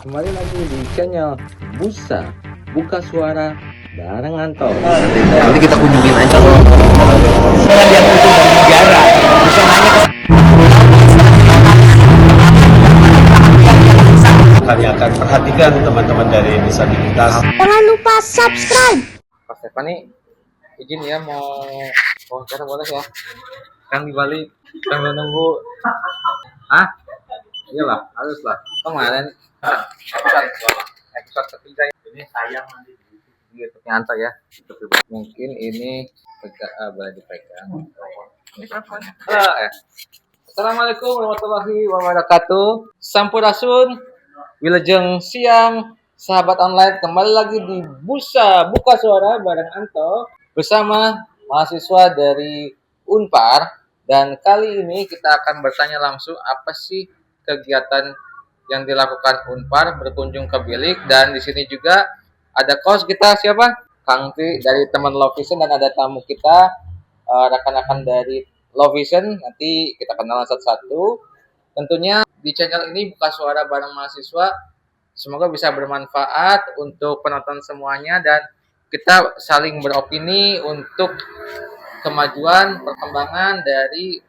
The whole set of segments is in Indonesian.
Kembali lagi di channel Busa Buka Suara bareng Anto. Nanti kita kunjungin aja loh. Jangan lihat foto dari negara. Bisa nanya ke Kami akan perhatikan teman-teman dari disabilitas. Jangan lupa subscribe. Pak Stefani, izin ya mau wawancara boleh ya? Kan di Bali sambil nunggu. Ah, iyalah, harus lah. Kemarin episode ketiga ini sayang nanti di YouTube Anto ya. Mungkin ini boleh dipegang. Mikrofon. Assalamualaikum warahmatullahi wabarakatuh. Sampurasun, wilujeng siang, sahabat online, kembali lagi di Busa Buka Suara bareng Anto bersama mahasiswa dari Unpar, dan kali ini kita akan bertanya langsung apa sih kegiatan yang dilakukan Unpar, berkunjung ke bilik. Dan di sini juga ada kos kita, siapa? Kang Tri dari teman Love Vision, dan ada tamu kita rekan-rekan dari Love Vision. Nanti kita kenalan satu-satu. Tentunya di channel ini Buka Suara bareng mahasiswa, semoga bisa bermanfaat untuk penonton semuanya, dan kita saling beropini untuk kemajuan perkembangan dari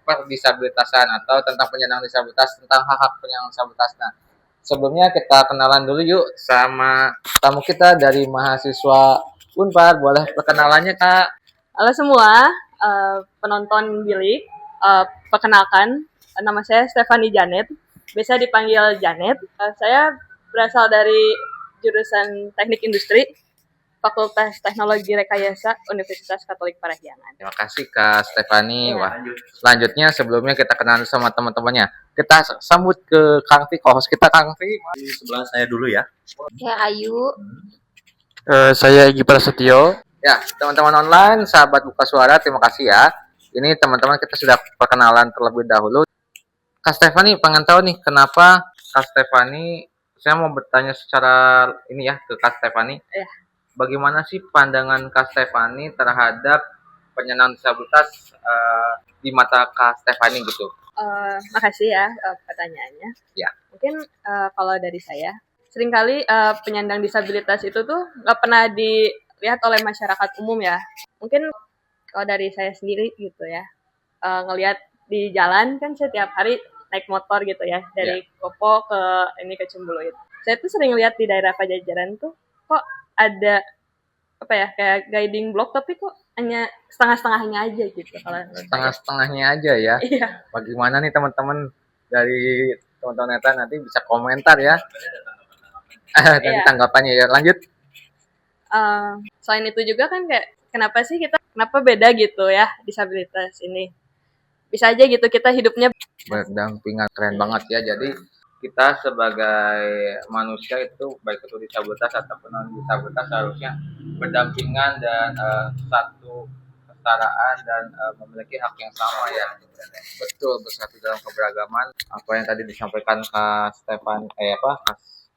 perdisabilitasan atau tentang penyandang disabilitas, tentang hak-hak penyandang disabilitas. Nah, sebelumnya kita kenalan dulu yuk sama tamu kita dari mahasiswa Unpar. Boleh perkenalannya, Kak? Halo semua, penonton bilik. Perkenalkan, nama saya Stefani Janet, biasa dipanggil Janet. Saya berasal dari jurusan Teknik Industri, Fakultas Teknologi Rekayasa Universitas Katolik Parahyangan. Terima kasih Kak Stefani. Wah, selanjutnya sebelumnya kita kenalan sama teman-temannya. Kita sambut ke Kang Fi, host kita. Kang Fi, Di sebelah saya dulu ya. Ya Ayu. saya Egy Prasetyo. ya teman-teman online, sahabat Buka Suara, terima kasih ya. Ini teman-teman kita sudah perkenalan terlebih dahulu. Kak Stefani, pengen tahu nih kenapa Kak Stefani, saya mau bertanya secara ini ya ke Kak Stefani. Ya. Bagaimana sih pandangan Kak Stefani terhadap penyandang disabilitas di mata Kak Stefani gitu? Makasih ya pertanyaannya. Ya. Mungkin kalau dari saya, seringkali penyandang disabilitas itu tuh nggak pernah dilihat oleh masyarakat umum ya. Mungkin kalau dari saya sendiri gitu ya, ngelihat di jalan kan setiap hari naik motor gitu ya, dari Kopo ke ke Cembuluit. Saya tuh sering lihat di daerah Pajajaran tuh kok ada apa ya, kayak guiding block, tapi kok hanya setengah-setengahnya aja gitu. Kalau Setengah-setengahnya aja ya. iya. Bagaimana nih teman-teman dari teman-teman neta, nanti bisa komentar ya. Dari Iya. tanggapannya ya. Lanjut. Selain itu juga kan kayak kenapa beda gitu ya disabilitas ini. Bisa aja gitu kita hidupnya Berdampingan, keren banget ya. Jadi kita sebagai manusia itu, baik itu disabilitas ataupun non disabilitas, harusnya berdampingan dan satu kesetaraan dan memiliki hak yang sama ya. Betul, bersatu dalam keberagaman. Apa yang tadi disampaikan Kak Stefan,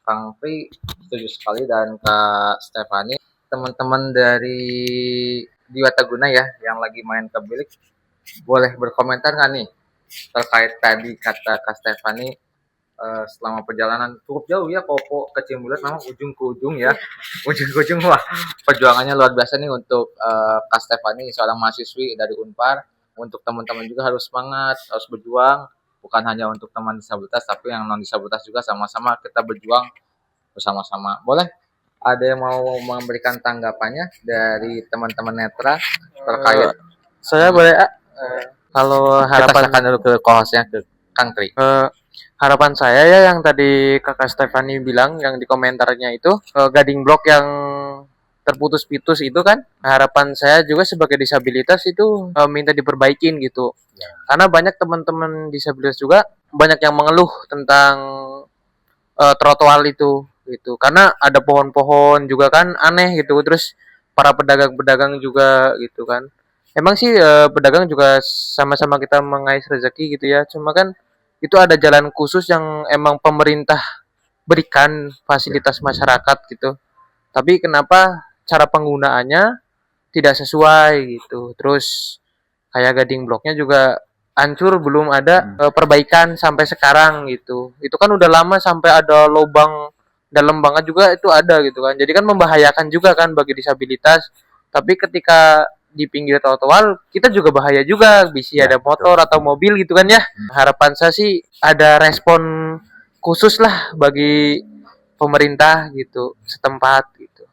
Kang Pri, setuju sekali. Dan Kak Stefani, teman-teman dari Diwataguna ya yang lagi main ke bilik, boleh berkomentar nggak nih terkait tadi kata Kak Stefani, selama perjalanan cukup jauh ya, Kopo ke Ciumbulit, memang ujung ke ujung ya. Ujung ke ujung, wah, perjuangannya luar biasa nih untuk Kak Stefani, seorang mahasiswi dari Unpar. Untuk teman-teman juga harus semangat, harus berjuang, bukan hanya untuk teman disabilitas, tapi yang non disabilitas juga, sama-sama kita berjuang bersama-sama. Boleh ada yang mau memberikan tanggapannya dari teman-teman netra terkait? Saya boleh kalau Kita harapan serahkan dulu ke co-hostnya, ke Kang Tri. harapan saya ya yang tadi Kakak Stefani bilang yang di komentarnya itu, guiding block yang terputus-putus itu kan, harapan saya juga sebagai disabilitas itu minta diperbaikin gitu. Karena banyak teman-teman disabilitas juga banyak yang mengeluh tentang trotoar itu gitu. Karena ada pohon-pohon juga kan aneh gitu. Terus para pedagang-pedagang juga gitu kan. Emang sih pedagang juga sama-sama kita mengais rezeki gitu ya. Cuma kan itu ada jalan khusus yang emang pemerintah berikan fasilitas masyarakat gitu. Tapi kenapa cara penggunaannya tidak sesuai gitu. Terus kayak guiding blocknya juga hancur, belum ada perbaikan sampai sekarang gitu. Itu kan udah lama sampai ada lubang dalam banget juga itu ada gitu kan. Jadi kan membahayakan juga kan bagi disabilitas. Tapi ketika di pinggir trotoar kita juga bahaya juga, bisa Ya, ada motor betul. atau mobil gitu kan ya. Harapan saya sih ada respon khusus lah bagi pemerintah gitu setempat gitu.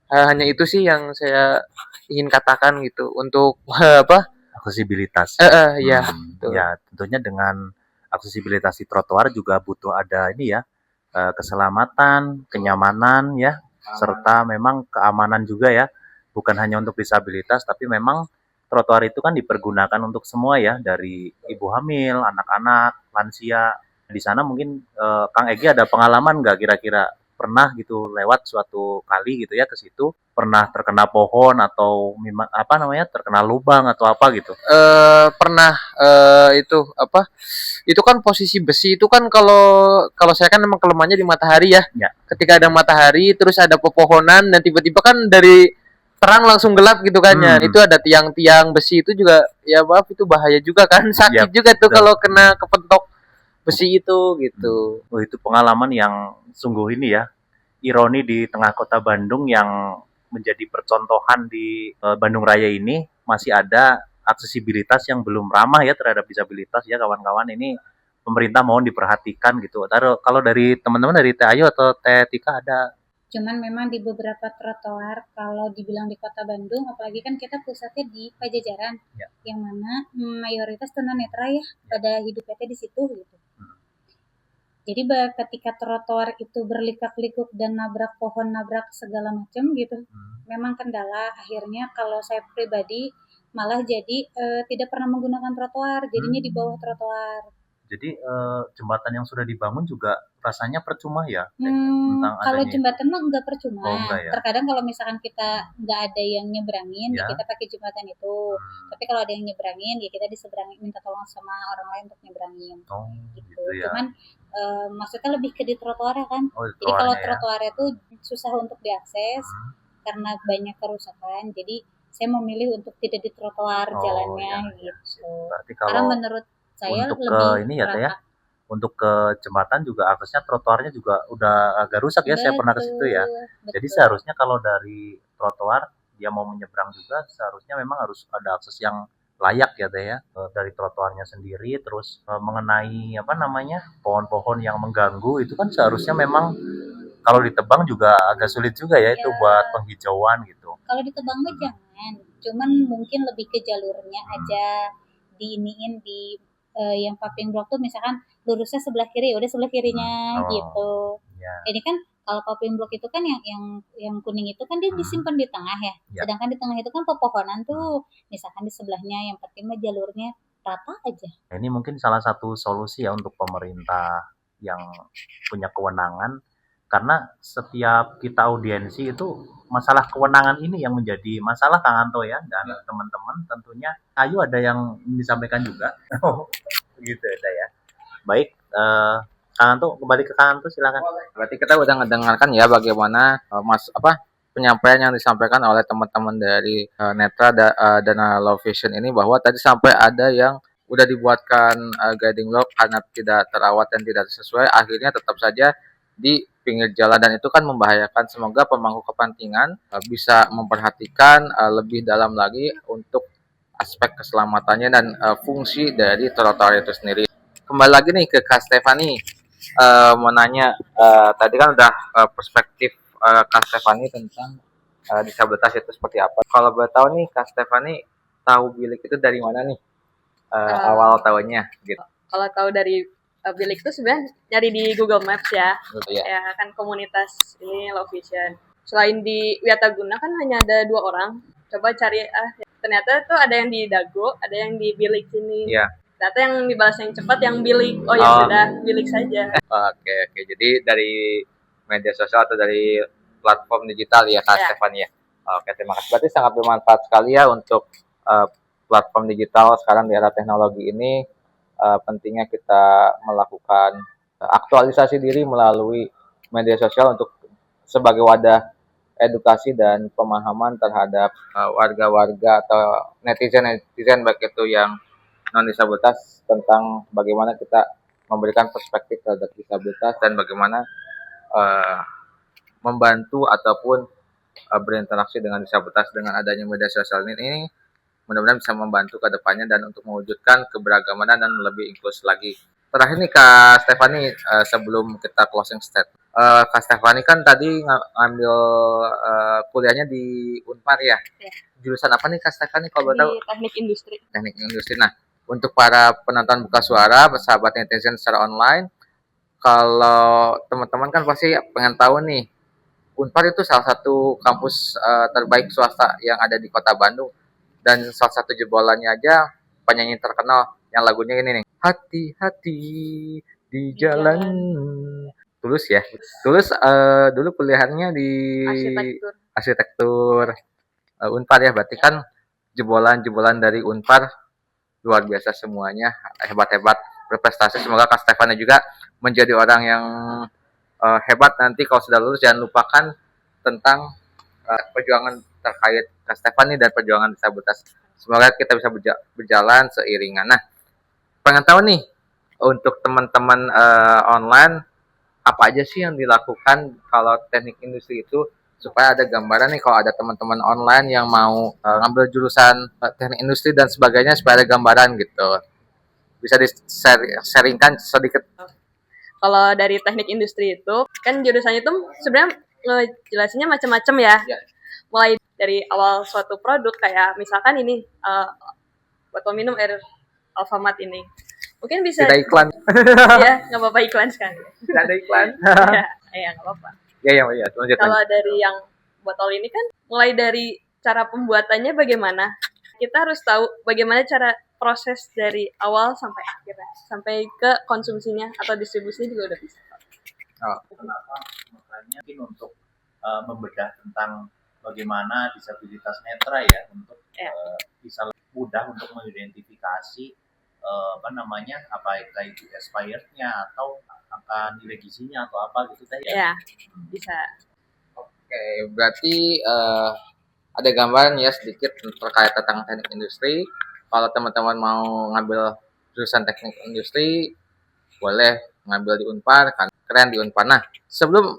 Hanya itu sih yang saya ingin katakan gitu untuk apa? Aksesibilitas. Ya, betul. Ya, tentunya dengan aksesibilitas di trotoar juga butuh ada ini ya, keselamatan, kenyamanan ya, serta memang keamanan juga ya. Bukan hanya untuk disabilitas, tapi memang trotoar itu kan dipergunakan untuk semua ya, dari ibu hamil, anak-anak, lansia. Di sana mungkin Kang Egi ada pengalaman nggak kira-kira pernah gitu lewat suatu kali gitu ya ke situ, pernah terkena pohon atau apa namanya terkena lubang atau apa gitu? Pernah itu apa? Itu kan posisi besi itu kan kalau kalau saya kan memang kelemahannya di matahari ya. Ya. Ketika ada matahari terus ada pepohonan dan tiba-tiba kan dari terang langsung gelap gitu kan ya. Itu ada tiang-tiang besi itu juga ya maaf itu bahaya juga kan. Sakit juga tuh betul. kalau kena kepentok besi itu gitu. Oh, itu pengalaman yang sungguh ini ya, ironi di tengah kota Bandung yang menjadi percontohan di Bandung Raya ini masih ada aksesibilitas yang belum ramah ya terhadap disabilitas ya kawan-kawan. Ini pemerintah mohon diperhatikan gitu. Kalau dari teman-teman dari Teh Ayu atau Teh Tika ada? Cuman memang di beberapa trotoar kalau dibilang di kota Bandung, apalagi kan kita pusatnya di Pajajaran, Ya. yang mana mayoritas tunanetra ya pada hidupnya di situ gitu. Jadi ketika trotoar itu berlikak-likuk dan nabrak pohon, nabrak segala macam gitu, memang kendala. Akhirnya kalau saya pribadi malah jadi tidak pernah menggunakan trotoar, jadinya di bawah trotoar. Jadi jembatan yang sudah dibangun juga rasanya percuma ya? Kalau jembatan mah enggak percuma. Oh, enggak ya? Terkadang kalau misalkan kita nggak ada yang nyeberangin, ya kita pakai jembatan itu. Tapi kalau ada yang nyeberangin, ya kita diseberangin, minta tolong sama orang lain untuk nyeberangin. Oh, gitu. ya. Cuman maksudnya lebih ke di trotoarnya kan. Oh, Jadi kalau trotoarnya ya. trotoarnya itu susah untuk diakses karena banyak kerusakan. Jadi saya memilih untuk tidak di trotoar jalannya gitu. Berarti Karena kalau menurut saya untuk lebih ke ini ya Teh ya, rata. untuk ke jembatan juga aksesnya trotoarnya juga udah agak rusak ya, saya pernah ke situ ya. Jadi Betul. seharusnya kalau dari trotoar dia mau menyeberang juga seharusnya memang harus ada akses yang layak ya Teh ya. Dari trotoarnya sendiri terus mengenai apa namanya pohon-pohon yang mengganggu itu kan seharusnya memang kalau ditebang juga agak sulit juga ya itu buat penghijauan gitu. Kalau ditebang mah jangan, cuman mungkin lebih ke jalurnya aja diiniin di yang paving block tuh misalkan lurusnya sebelah kiri, udah sebelah kirinya gitu. Ya. Ini kan kalau paving block itu kan yang kuning itu kan dia disimpan di tengah ya. Sedangkan di tengah itu kan pepohonan tuh, misalkan di sebelahnya yang penting mah jalurnya rata aja. Ini mungkin salah satu solusi ya untuk pemerintah yang punya kewenangan, karena setiap kita audiensi itu masalah kewenangan ini yang menjadi masalah Kang Anto ya dan teman-teman tentunya. Ayu ada yang disampaikan juga. Gitu ya. Baik, Kang Anto kembali ke Kang Anto silakan. Berarti kita udah ngedengarkan ya bagaimana penyampaian yang disampaikan oleh teman-teman dari Netra dan Low Vision ini, bahwa tadi sampai ada yang udah dibuatkan guiding block karena tidak terawat dan tidak sesuai, akhirnya tetap saja di pinggir jalan, dan itu kan membahayakan. Semoga pemangku kepentingan bisa memperhatikan lebih dalam lagi untuk aspek keselamatannya dan fungsi dari trotoar itu sendiri. Kembali lagi nih ke Kak Stefani, mau nanya, tadi kan udah perspektif Kak Stefani tentang disabilitas itu seperti apa. Kalau boleh tahu nih, Kak Stefani tahu bilik itu dari mana nih? Awal tahunnya gitu. Kalau tahu dari bilik itu sebenarnya nyari di Google Maps ya. Gitu ya. Ya kan komunitas ini Low Vision. Selain di Wiataguna kan hanya ada 2 orang. Coba cari ternyata tuh ada yang di Dago, ada yang di bilik sini. Iya. Ternyata yang dibalas yang cepat yang bilik. Oh ya sudah, bilik saja. Oke. Jadi dari media sosial atau dari platform digital ya Kak Stefani ya. Oke, terima kasih. Berarti sangat bermanfaat sekali ya untuk platform digital sekarang di era teknologi ini. Pentingnya kita melakukan aktualisasi diri melalui media sosial untuk sebagai wadah edukasi dan pemahaman terhadap warga-warga atau netizen baik itu yang non disabilitas tentang bagaimana kita memberikan perspektif terhadap disabilitas dan bagaimana eh, membantu ataupun berinteraksi dengan disabilitas dengan adanya media sosial ini mudah-mudahan bisa membantu ke depannya dan untuk mewujudkan keberagaman dan lebih inklusif lagi. Terakhir nih Kak Stefani, sebelum kita closing statement. Kak Stefani kan tadi ngambil kuliahnya di Unpar ya. Ya. Jurusan apa nih Kak Stefani kalau boleh tahu? Di teknik industri. Teknik industri. Nah, untuk para penonton Buka Suara, sahabat netizen secara online, kalau teman-teman kan pasti pengen tahu nih, Unpar itu salah satu kampus terbaik swasta yang ada di Kota Bandung. Dan salah satu jebolannya aja penyanyi terkenal yang lagunya ini nih. Hati-hati di jalan. Tulus ya. Tulus dulu kuliahnya di arsitektur Unpar ya. Berarti kan jebolan-jebolan dari Unpar luar biasa semuanya, hebat-hebat, berprestasi. Semoga Kak Stefani juga menjadi orang yang hebat nanti kalau sudah lulus. Jangan lupakan tentang perjuangan terkait Kak Stefani dan perjuangan disabilitas. Semoga kita bisa berjalan seiringan. Nah, pengen tahu nih untuk teman-teman online apa aja sih yang dilakukan kalau teknik industri itu supaya ada gambaran nih kalau ada teman-teman online yang mau ngambil jurusan teknik industri dan sebagainya supaya ada gambaran gitu. Bisa di-sharingkan sedikit. Kalau dari teknik industri itu kan jurusannya itu sebenarnya ngejelasinnya macam-macam ya. Mulai dari awal suatu produk kayak misalkan ini botol minum air Alfamart ini. Mungkin bisa Tidak iklan. ya, nggak apa-apa iklan sekali. Tidak ada iklan. Ya, nggak apa-apa. Ya. Kalau dari yang botol ini kan mulai dari cara pembuatannya bagaimana. Kita harus tahu bagaimana cara proses dari awal sampai akhir, sampai ke konsumsinya atau distribusinya juga udah bisa. Kenapa? Makanya mungkin untuk membedah tentang bagaimana disabilitas netra ya untuk bisa mudah untuk mengidentifikasi apa itu expirednya atau angka nilai gizinya atau apa gitu teh ya. Bisa. Oke, berarti ada gambaran ya sedikit terkait tentang teknik industri. Kalau teman-teman mau ngambil jurusan teknik industri, boleh ngambil di Unpar, kan keren di Unpar. Nah, sebelum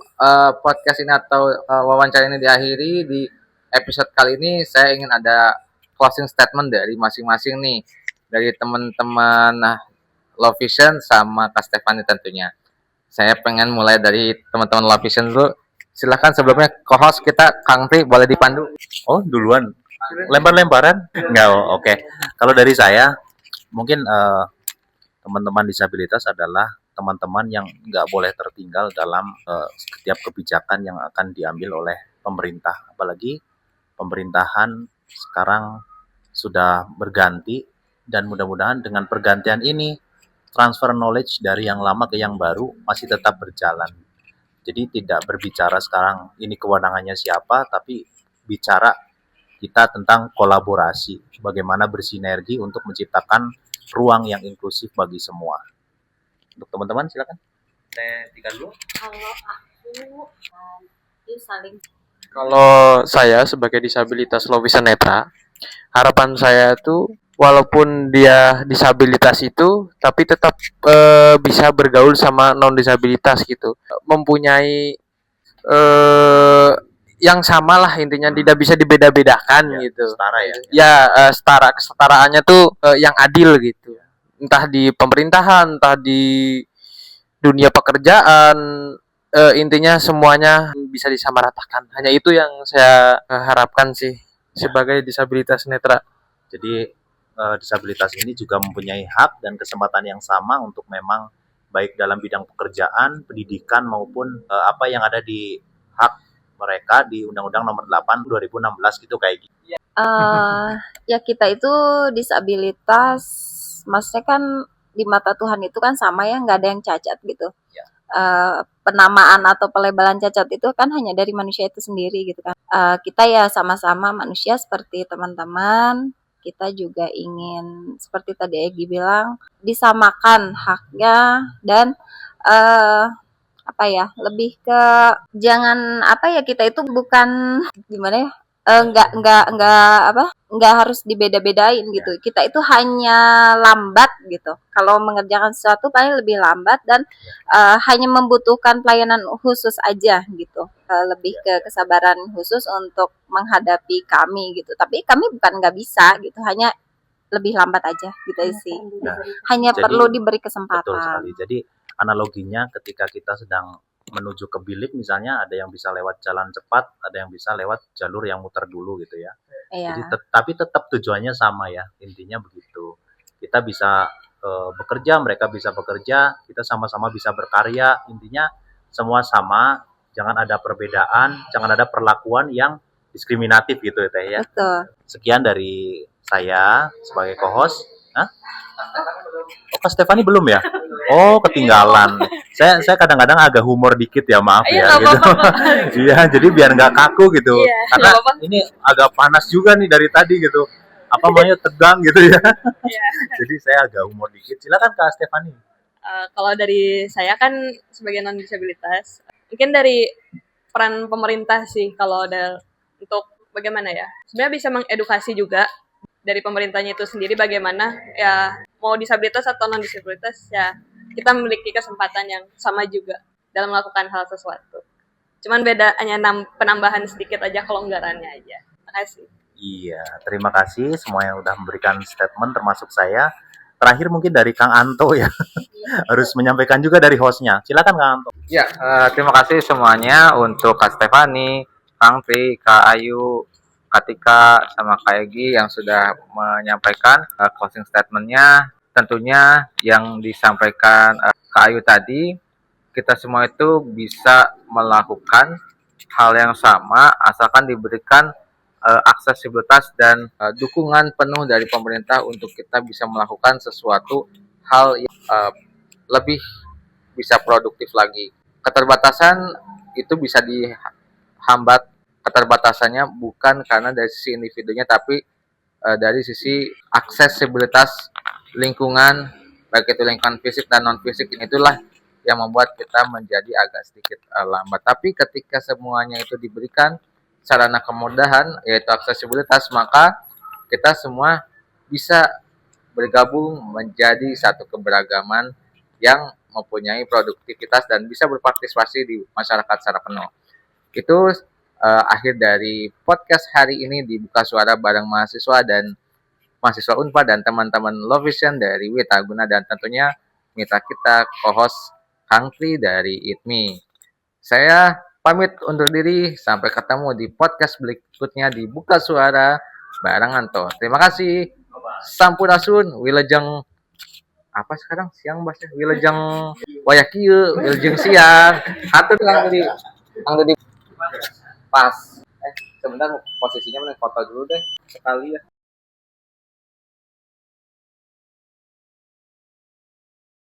podcast ini atau wawancara ini diakhiri di episode kali ini, saya ingin ada closing statement dari masing-masing nih, dari teman-teman Love Vision sama Kak Stefani tentunya. Saya pengen mulai dari teman-teman Love Vision dulu. Silahkan sebelumnya co-host kita Kang Tri boleh dipandu. Oh, duluan. Lempar-lemparan? Enggak, oke. Kalau dari saya, mungkin teman-teman disabilitas adalah teman-teman yang nggak boleh tertinggal dalam setiap kebijakan yang akan diambil oleh pemerintah. Apalagi pemerintahan sekarang sudah berganti dan mudah-mudahan dengan pergantian ini transfer knowledge dari yang lama ke yang baru masih tetap berjalan. Jadi tidak berbicara sekarang ini kewenangannya siapa, tapi bicara kita tentang kolaborasi, bagaimana bersinergi untuk menciptakan ruang yang inklusif bagi semua. Untuk teman-teman silakan. Saya tinggal dulu. Kalau aku nanti saling Kalau saya sebagai disabilitas low-vision netra, harapan saya tuh walaupun dia disabilitas itu, tapi tetap bisa bergaul sama non disabilitas gitu, mempunyai yang sama lah intinya, tidak bisa dibeda-bedakan gitu. Setara ya. Ya setara, kesetaraannya tuh yang adil gitu. Entah di pemerintahan, entah di dunia pekerjaan, intinya semuanya bisa disamaratakan. Hanya itu yang saya harapkan sih sebagai disabilitas netra. Jadi disabilitas ini juga mempunyai hak dan kesempatan yang sama untuk memang baik dalam bidang pekerjaan, pendidikan maupun apa yang ada di hak mereka di Undang-Undang Nomor 8 2016 gitu kayak gitu. Ya kita itu disabilitas, maksudnya kan di mata Tuhan itu kan sama ya, nggak ada yang cacat gitu. Ya. Penamaan atau pelebelan cacat itu kan hanya dari manusia itu sendiri gitu kan. Kita ya sama-sama manusia seperti teman-teman. Kita juga ingin seperti tadi Egi bilang disamakan haknya dan lebih ke jangan kita itu bukan gimana ya, nggak harus dibeda-bedain gitu. Kita itu hanya lambat gitu. Kalau mengerjakan sesuatu paling lebih lambat dan hanya membutuhkan pelayanan khusus aja gitu. Lebih ke kesabaran khusus untuk menghadapi kami gitu. Tapi kami bukan nggak bisa gitu, hanya lebih lambat aja gitu sih. Nah, Hanya jadi perlu diberi betul kesempatan. sekali. Jadi analoginya ketika kita sedang menuju ke bilik misalnya ada yang bisa lewat jalan cepat, ada yang bisa lewat jalur yang muter dulu gitu ya. Jadi Iya, tapi tetap tujuannya sama ya, intinya begitu. Kita bisa bekerja, mereka bisa bekerja, kita sama-sama bisa berkarya, intinya semua sama, jangan ada perbedaan, jangan ada perlakuan yang diskriminatif gitu ya Teh ya. betul. Sekian dari saya sebagai co-host. Hah? Oh, Kak Stefani belum ya? Oh, ketinggalan. Saya kadang-kadang agak humor dikit ya, maaf Iya, ya nggak gitu. apa-apa kok. Iya, jadi biar nggak kaku gitu. Iya, Karena nggak apa-apa. ini agak panas juga nih dari tadi gitu. Apa namanya tegang gitu ya. Iya. Jadi saya agak humor dikit. Silakan Kak Stefani. Kalau dari saya kan sebagai non disabilitas, mungkin dari peran pemerintah sih kalau ada untuk bagaimana ya. Sebenarnya bisa mengedukasi juga dari pemerintahnya itu sendiri bagaimana ya mau disabilitas atau non disabilitas ya kita memiliki kesempatan yang sama juga dalam melakukan hal sesuatu. Cuman beda hanya penambahan sedikit aja kelonggarannya aja. Terima kasih. Iya, terima kasih semua yang udah memberikan statement termasuk saya. Terakhir mungkin dari Kang Anto ya. Harus menyampaikan juga dari hostnya. Silakan Kang Anto. Ya, terima kasih semuanya untuk Kak Stefani, Kang Tri, Kak Ayu, Kak Tika, sama Kak Egi yang sudah menyampaikan closing statement-nya. Tentunya yang disampaikan Kak Ayu tadi, kita semua itu bisa melakukan hal yang sama asalkan diberikan aksesibilitas dan dukungan penuh dari pemerintah untuk kita bisa melakukan sesuatu hal yang lebih bisa produktif lagi. Keterbatasan itu bisa dihambat, keterbatasannya bukan karena dari sisi individunya tapi dari sisi aksesibilitas lingkungan, baik itu lingkungan fisik dan non fisik, itulah yang membuat kita menjadi agak sedikit lambat. Tapi ketika semuanya itu diberikan sarana kemudahan yaitu aksesibilitas, maka kita semua bisa bergabung menjadi satu keberagaman yang mempunyai produktivitas dan bisa berpartisipasi di masyarakat secara penuh. Itu akhir dari podcast hari ini di Buka Suara bareng mahasiswa dan mahasiswa Unpad dan teman-teman Love Vision dari Witaguna dan tentunya mitra kita co-host Kang Tri dari ITMI. Saya pamit undur diri, sampai ketemu di podcast berikutnya di Buka Suara bareng Anto. Terima kasih. Sampurasun, wilajeng apa sekarang siang bahasa wilajeng wayakieu, wilajeng siang. Hatur Kang Tri pas. Sebentar posisinya foto dulu deh sekali ya.